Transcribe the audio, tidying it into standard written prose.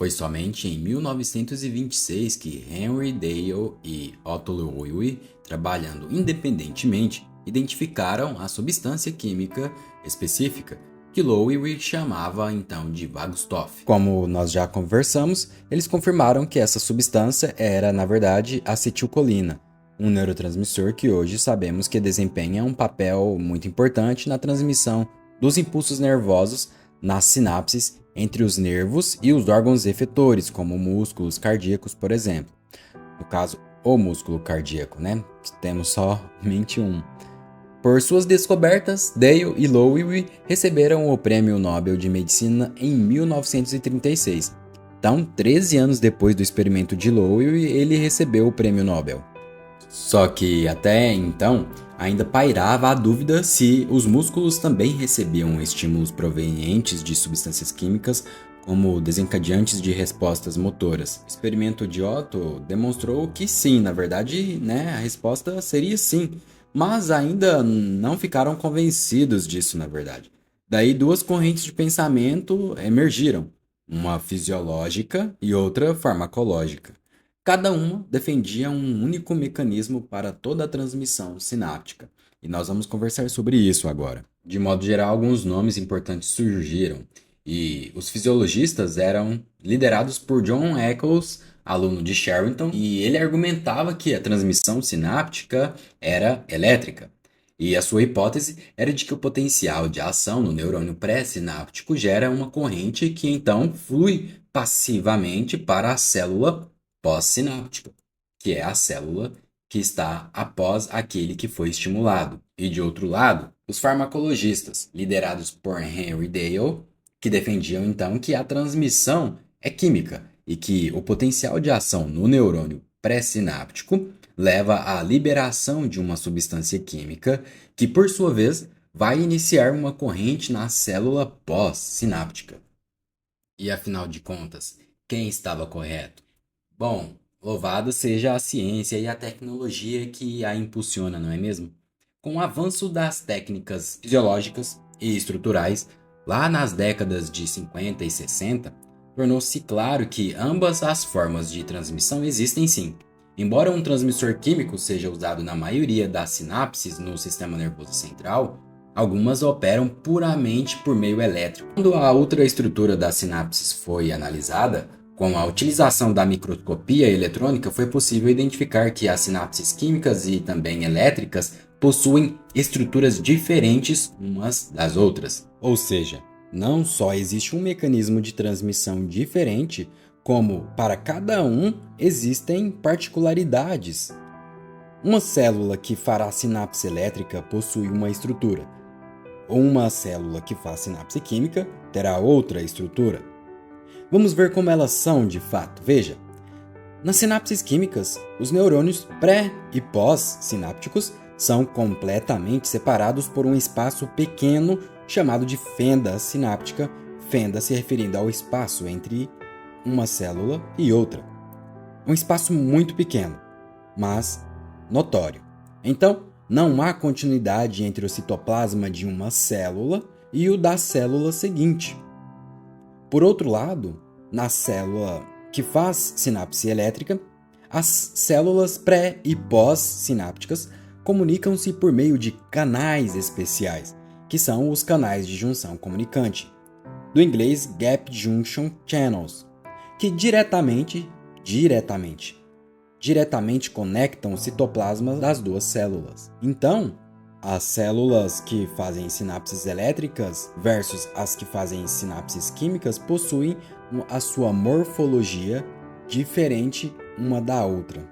Foi somente em 1926 que Henry Dale e Otto Loewy, trabalhando independentemente, identificaram a substância química específica que Loewy chamava então de Wagstoff. Como nós já conversamos, eles confirmaram que essa substância era, na verdade, acetilcolina, um neurotransmissor que hoje sabemos que desempenha um papel muito importante na transmissão dos impulsos nervosos nas sinapses entre os nervos e os órgãos efetores, como músculos cardíacos, por exemplo. No caso, o músculo cardíaco, né? Temos somente um. Por suas descobertas, Dale e Loewy receberam o Prêmio Nobel de Medicina em 1936. Então, 13 anos depois do experimento de Loewy, ele recebeu o Prêmio Nobel. Só que até então, ainda pairava a dúvida se os músculos também recebiam estímulos provenientes de substâncias químicas como desencadeantes de respostas motoras. O experimento de Otto demonstrou que sim, na verdade, a resposta seria sim, mas ainda não ficaram convencidos disso, na verdade. Daí duas correntes de pensamento emergiram, uma fisiológica e outra farmacológica. Cada uma defendia um único mecanismo para toda a transmissão sináptica, e nós vamos conversar sobre isso agora. De modo geral, alguns nomes importantes surgiram, e os fisiologistas eram liderados por John Eccles, aluno de Sherrington, e ele argumentava que a transmissão sináptica era elétrica. E a sua hipótese era de que o potencial de ação no neurônio pré-sináptico gera uma corrente que então flui passivamente para a célula pós-sináptica, que é a célula que está após aquele que foi estimulado. E de outro lado, os farmacologistas, liderados por Henry Dale, que defendiam então que a transmissão é química e que o potencial de ação no neurônio pré-sináptico leva à liberação de uma substância química que, por sua vez, vai iniciar uma corrente na célula pós-sináptica. E afinal de contas, quem estava correto? Bom, louvado seja a ciência e a tecnologia que a impulsiona, não é mesmo? Com o avanço das técnicas fisiológicas e estruturais, lá nas décadas de 50 e 60, tornou-se claro que ambas as formas de transmissão existem sim. Embora um transmissor químico seja usado na maioria das sinapses no sistema nervoso central, algumas operam puramente por meio elétrico. Quando a ultraestrutura das sinapses foi analisada, com a utilização da microscopia eletrônica, foi possível identificar que as sinapses químicas e também elétricas possuem estruturas diferentes umas das outras. Ou seja, não só existe um mecanismo de transmissão diferente, como para cada um existem particularidades. Uma célula que fará sinapse elétrica possui uma estrutura. Uma célula que faz sinapse química terá outra estrutura. Vamos ver como elas são de fato. Veja, nas sinapses químicas, os neurônios pré- e pós-sinápticos são completamente separados por um espaço pequeno chamado de fenda sináptica, fenda se referindo ao espaço entre uma célula e outra. Um espaço muito pequeno, mas notório. Então, não há continuidade entre o citoplasma de uma célula e o da célula seguinte. Por outro lado, na célula que faz sinapse elétrica, as células pré- e pós-sinápticas comunicam-se por meio de canais especiais, que são os canais de junção comunicante, do inglês Gap Junction Channels, que diretamente conectam o citoplasma das duas células. Então, as células que fazem sinapses elétricas versus as que fazem sinapses químicas possuem a sua morfologia diferente uma da outra.